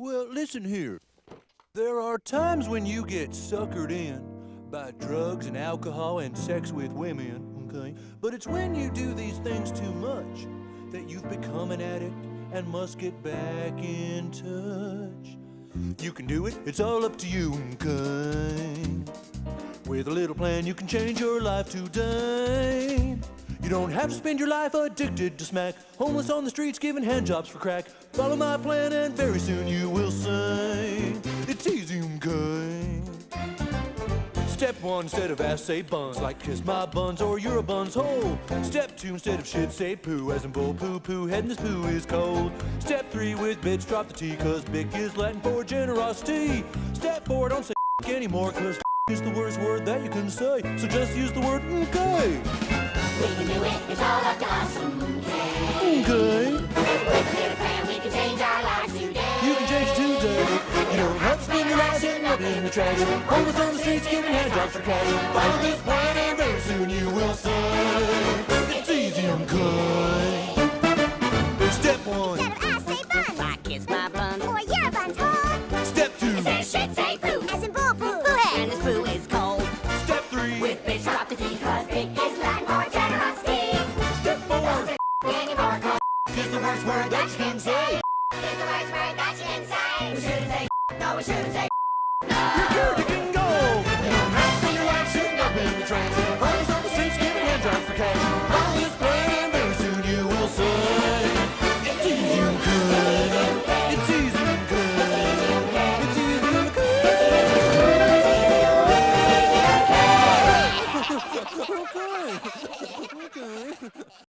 Well, listen here. There are times when you get suckered in by drugs and alcohol and sex with women, okay? But it's when you do these things too much that you've become an addict and must get back in touch. You can do it, it's all up to you, okay? With a little plan, you can change your life today. You don't have to spend your life addicted to smack, homeless on the streets giving handjobs for crack. Follow my plan and very soon you will say, it's easy, okay? Step 1, instead of ass, say buns, like kiss my buns or you're a bun's hole. Step 2, instead of shit, say poo, as in bull poo poo, head in this poo is cold. Step 3, with bitch, drop the T, cause bick is Latin for generosity. Step 4, don't say anymore, cause is the worst word that you can say, so just use the word okay. We can do it, it's all up to us, okay? Okay. With a little plan, we can change our lives today. You can change today. You don't have to spend your life sitting up in the trash, homeless on the streets giving handjobs for cash. Follow this plan and very soon you will say, it's easy, I'm good. Step 1. Instead of ass, say buns. Like kiss my bun. Or you're a bun's hole. Step 2. Instead of shit, say poo. As in bull poo. Poo head. And this poo is cold. Step 3. With bitch, drop the T, cause big is Latin for generosity. Step 4. Don't say anymore, cause Is the worst word that you can say. is the worst word that you can say. We shouldn't say no, we shouldn't say You're cured, you can go. You don't have to spend your life sitting up in the trash, homeless on the streets giving handjobs for cash.